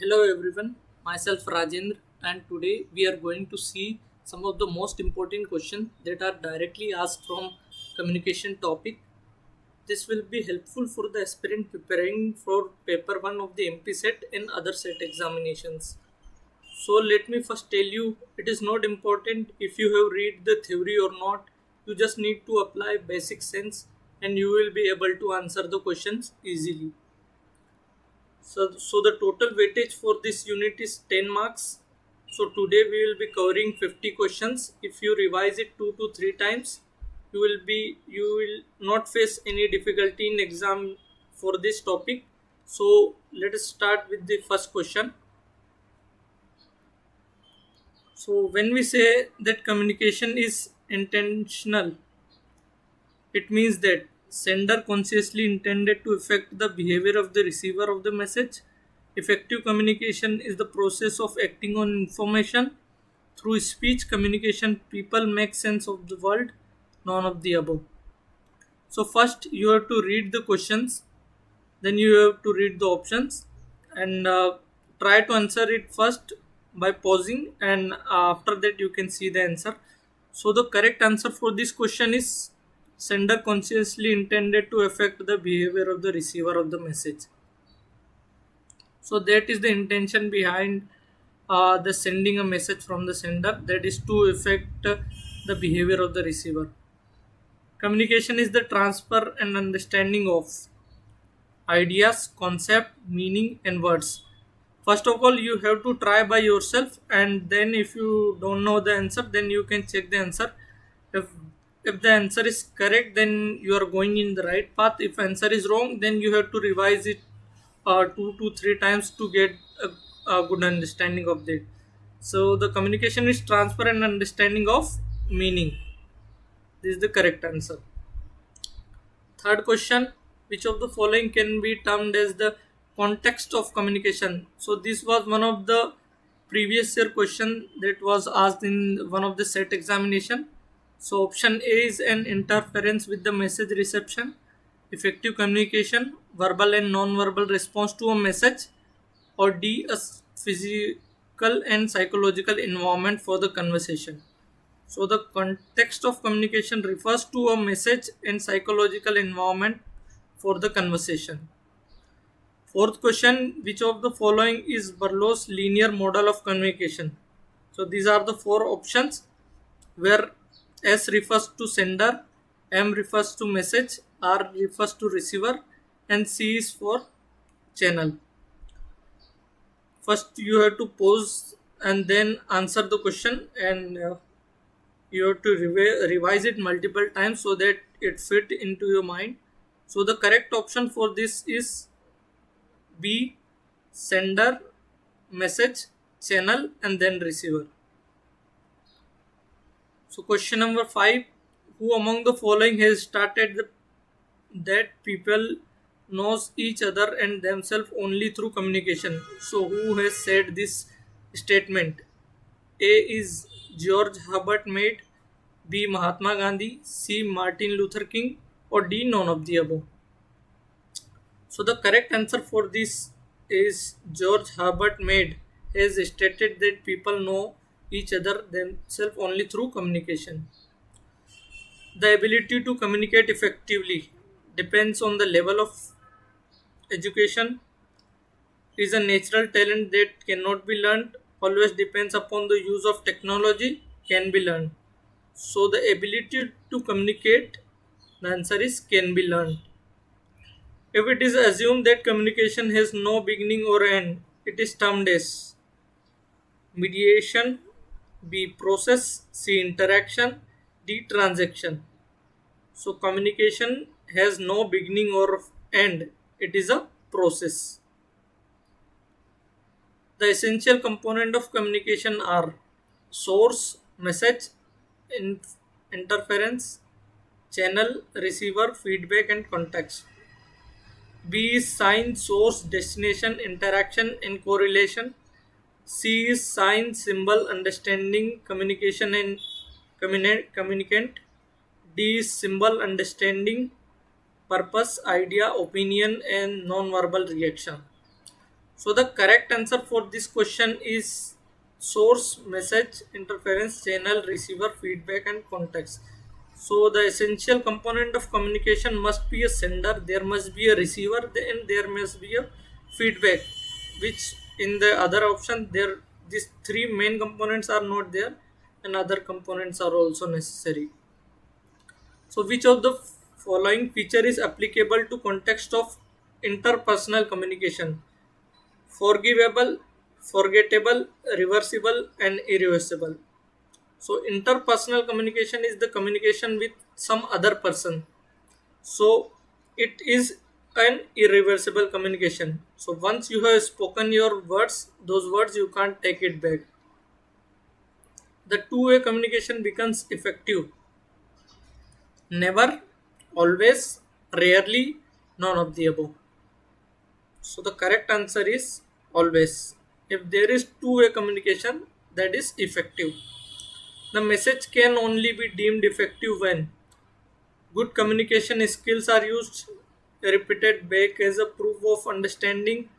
Hello everyone, myself Rajendra, and today we are going to see some of the most important questions that are directly asked from communication topic. This will be helpful for the aspirant preparing for paper 1 of the MP set and other set examinations. So let me first tell you, it is not important if you have read the theory or not. You just need to apply basic sense and you will be able to answer the questions easily. So the total weightage for this unit is 10 marks. So today we will be covering 50 questions. If you revise it 2 to 3 times, you will not face any difficulty in exam for this topic. So let us start with the first question. So when we say that communication is intentional, it means that sender consciously intended to affect the behavior of the receiver of the message. Effective communication is the process of acting on information. Through speech communication, people make sense of the world, none of the above. So, first you have to read the questions, then you have to read the options, and try to answer it first by pausing, and after that, you can see the answer. So, the correct answer for this question is sender consciously intended to affect the behavior of the receiver of the message. So that is the intention behind the sending a message from the sender, that is to affect the behavior of the receiver. Communication is the transfer and understanding of ideas, concept, meaning, and words. First of all, you have to try by yourself, and then if you don't know the answer, then you can check the answer. If if the answer is correct, then you are going in the right path. If answer is wrong, then you have to revise it 2 to 3 times to get a good understanding of that. So the communication is transfer and understanding of meaning. This is the correct answer. Third question, which of the following can be termed as the context of communication? So this was one of the previous year question that was asked in one of the set examination. So option A is an interference with the message reception, effective communication, verbal and non-verbal response to a message, or D, a physical and psychological environment for the conversation. So the context of communication refers to a message and psychological environment for the conversation. Fourth question, which of the following is Berlow's linear model of communication? So these are the four options where S refers to sender, M refers to message, R refers to receiver, and C is for channel. First you have to pause and then answer the question, and you have to revise it multiple times so that it fit into your mind. So the correct option for this is B, sender, message, channel, and then receiver. So question number 5, who among the following has started that people knows each other and themselves only through communication? So who has said this statement? A is George Herbert Mead, B Mahatma Gandhi, C Martin Luther King, or D none of the above. So the correct answer for this is George Herbert Mead has stated that people know each other themselves only through communication. The ability to communicate effectively depends on the level of education, is a natural talent that cannot be learned, always depends upon the use of technology, can be learned. So the ability to communicate, the answer is can be learned. If it is assumed that communication has no beginning or end, it is termed as mediation, B process, C interaction, D transaction. So communication has no beginning or end. It is a process. The essential component of communication are source, message, in- interference, channel, receiver, feedback, and context. B is sign, source, destination, interaction, and correlation. C is sign, symbol, understanding, communication, and communicant. D is symbol, understanding, purpose, idea, opinion, and non-verbal reaction. So the correct answer for this question is source, message, interference, channel, receiver, feedback, and context. So the essential component of communication must be a sender, there must be a receiver, and there must be a feedback. Which in the other option there these three main components are not there, and other components are also necessary. So which of the following feature is applicable to context of interpersonal communication? Forgivable, forgettable, reversible, and irreversible. So, interpersonal communication is the communication with some other person. So, it is an irreversible communication. So, once you have spoken your words, those words you can't take it back. The two-way communication becomes effective. Never, always, rarely, none of the above. So, the correct answer is always. If there is two-way communication, that is effective. The message can only be deemed effective when good communication skills are used, repeated back as a proof of understanding,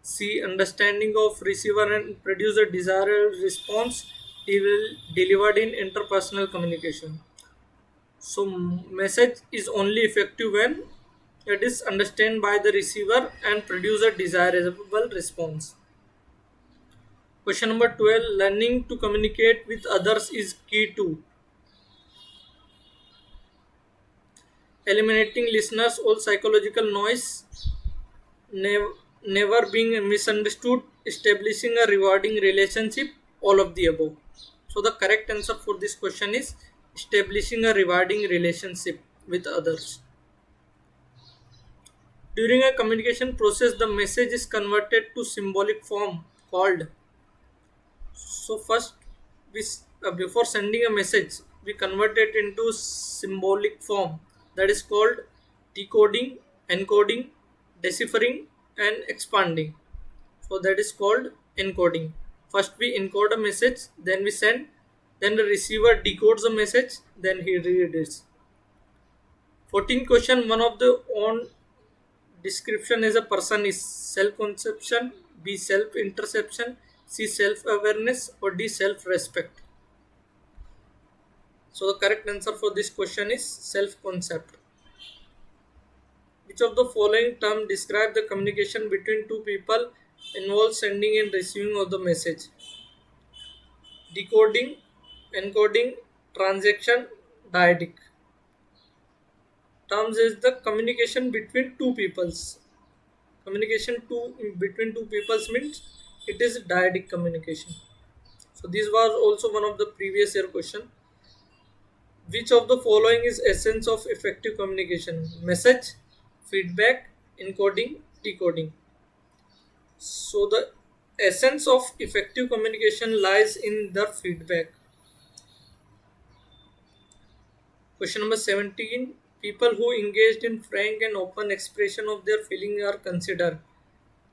see understanding of receiver and produce a desired response delivered in interpersonal communication. So message is only effective when it is understood by the receiver and produce a desirable response. Question number 12, learning to communicate with others is key to eliminating listeners all psychological noise, never being misunderstood, establishing a rewarding relationship, all of the above. So the correct answer for this question is establishing a rewarding relationship with others. During a communication process, the message is converted to symbolic form called. So first, before sending a message, we convert it into symbolic form that is called decoding, encoding, deciphering, and expanding. So that is called encoding. First we encode a message, then we send, then the receiver decodes the message, then he reads it. 14th question, one of the own description as a person is self-conception, B self-interception, C self-awareness, or D self-respect. So the correct answer for this question is self-concept. Which of the following terms describe the communication between two people involves sending and receiving of the message? Decoding, encoding, transaction, dyadic. Terms is the communication between two peoples. Communication between two peoples means it is dyadic communication. So this was also one of the previous year question. Which of the following is essence of effective communication? Message, feedback, encoding, decoding. So the essence of effective communication lies in the feedback. Question number 17. People who engaged in frank and open expression of their feeling are considered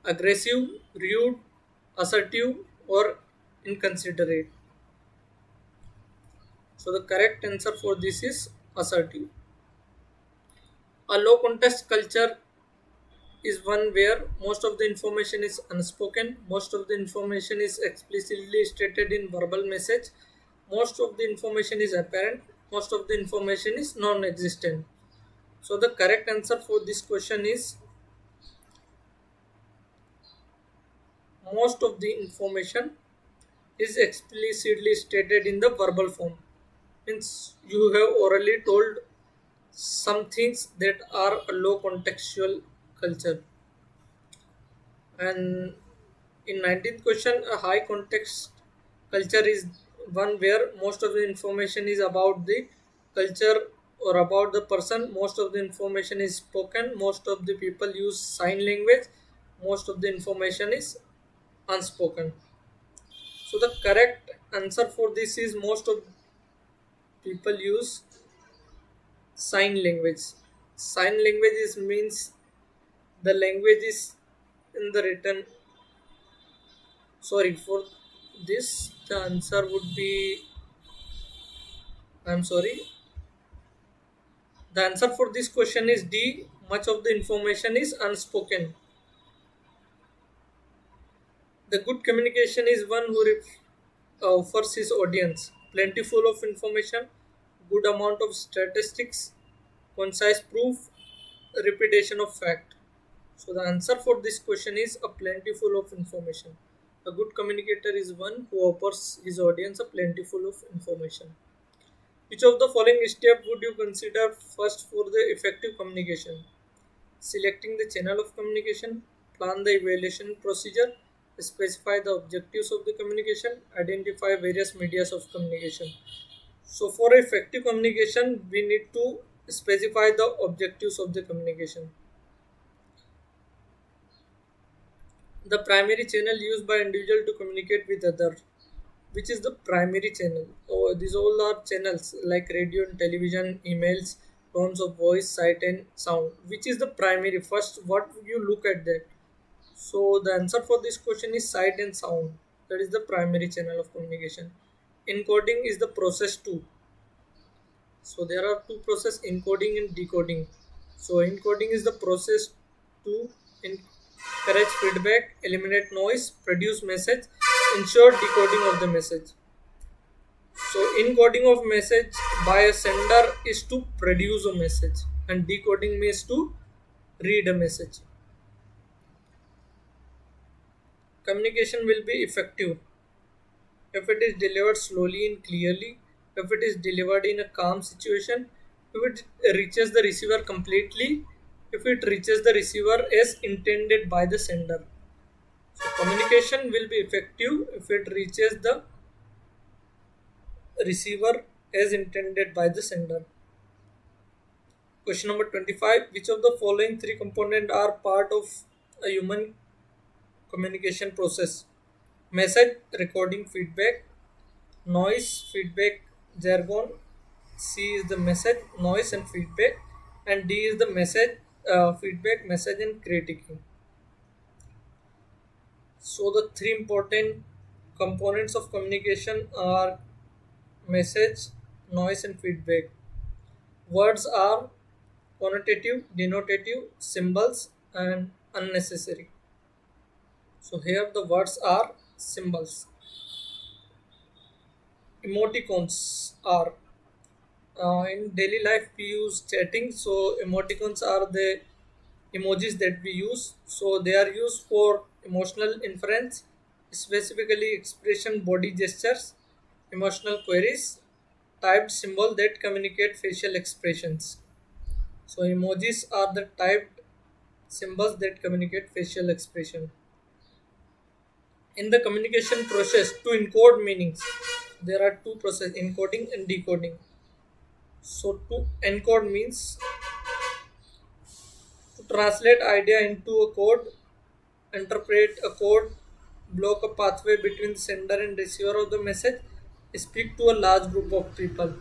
aggressive, rude, assertive, or inconsiderate. So the correct answer for this is assertive. A low context culture is one where most of the information is unspoken, most of the information is explicitly stated in verbal message, most of the information is apparent, most of the information is non-existent. So the correct answer for this question is most of the information is explicitly stated in the verbal form. Means you have orally told some things that are a low contextual culture. And in 19th question, a high context culture is one where most of the information is about the culture or about the person. Most of the information is spoken. Most of the people use sign language. Most of the information is unspoken. So the correct answer for this is most of people use sign language. Sign language is means the language is in the written. Sorry for this. The answer would be. I'm sorry. The answer for this question is D. Much of the information is unspoken. The good communication is one who offers his audience plentiful of information, good amount of statistics, concise proof, repetition of fact. So the answer for this question is a plentiful of information. A good communicator is one who offers his audience a plentiful of information. Which of the following steps would you consider first for the effective communication? Selecting the channel of communication, plan the evaluation procedure, specify the objectives of the communication, identify various medias of communication. So for effective communication, we need to specify the objectives of the communication. The primary channel used by individual to communicate with other. Which is the primary channel? Oh, these all are channels like radio and television, emails, tones of voice, sight and sound. Which is the primary? First, what you look at that? So the answer for this question is sight and sound. That is the primary channel of communication. Encoding is the process two. So there are two process, encoding and decoding. So encoding is the process to encourage feedback, eliminate noise, produce message, ensure decoding of the message. So encoding of message by a sender is to produce a message and decoding means to read a message. Communication will be effective if it is delivered slowly and clearly, if it is delivered in a calm situation, if it reaches the receiver completely, if it reaches the receiver as intended by the sender. So communication will be effective if it reaches the receiver as intended by the sender. Question number 25. Which of the following three components are part of a human communication process? Message, recording, feedback, noise, feedback, jargon. C is the message, noise, and feedback, and D is the message, feedback, message, and critiquing. So the three important components of communication are message, noise, and feedback. Words are connotative, denotative, symbols, and unnecessary. So here the words are symbols. Emoticons are in daily life we use chatting, so emoticons are the emojis that we use. So they are used for emotional inference, specifically expression body gestures, emotional queries, typed symbol that communicate facial expressions. So emojis are the typed symbols that communicate facial expression. In the communication process to encode meanings, there are two processes, encoding and decoding. So to encode means to translate idea into a code, interpret a code, block a pathway between the sender and receiver of the message, speak to a large group of people.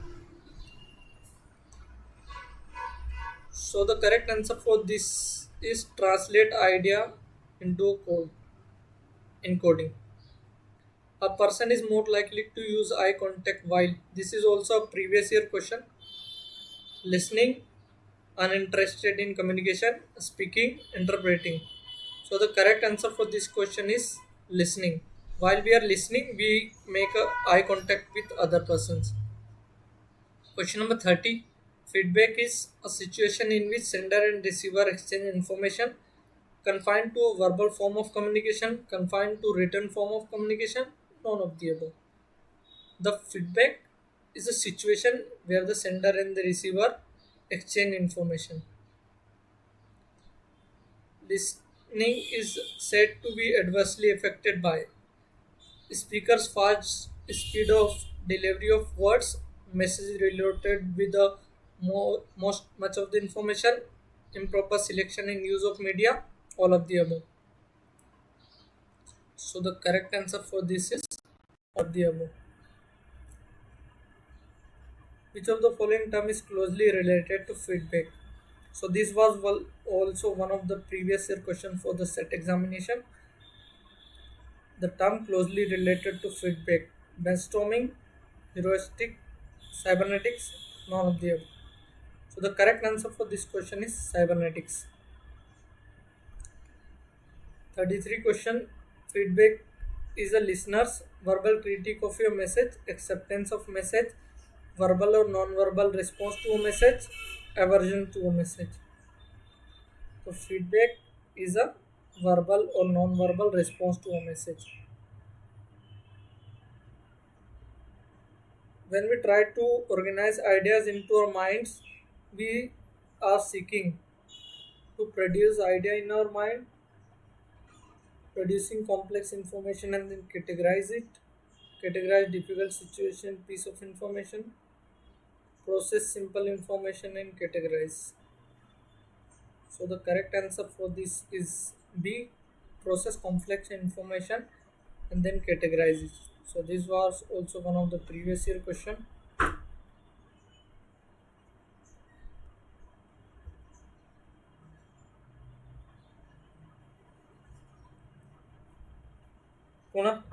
So the correct answer for this is translate idea into a code, encoding. A person is more likely to use eye contact while. This is also a previous year question. Listening, uninterested in communication, speaking, interpreting. So the correct answer for this question is listening. While we are listening, we make a eye contact with other persons. Question number 30. Feedback is a situation in which sender and receiver exchange information confined to a verbal form of communication, confined to written form of communication, none of the above. The feedback is a situation where the sender and the receiver exchange information. Listening is said to be adversely affected by speaker's fast speed of delivery of words, message related with the most much of the information, improper selection and use of media, all of the above. So the correct answer for this is all of the above. Which of the following term is closely related to feedback? So this was also one of the previous year question for the set examination. The term closely related to feedback: brainstorming, heuristic, cybernetics, none of the above. So the correct answer for this question is cybernetics. 33 question. Feedback is a listener's verbal critique of your message, acceptance of message, verbal or non-verbal response to a message, aversion to a message. So feedback is a verbal or non-verbal response to a message. When we try to organize ideas into our minds, we are seeking to produce idea in our mind, producing complex information and then categorize it, categorize difficult situation, piece of information, process simple information and categorize. So the correct answer for this is B, process complex information and then categorize it. So this was also one of the previous year question. Puna?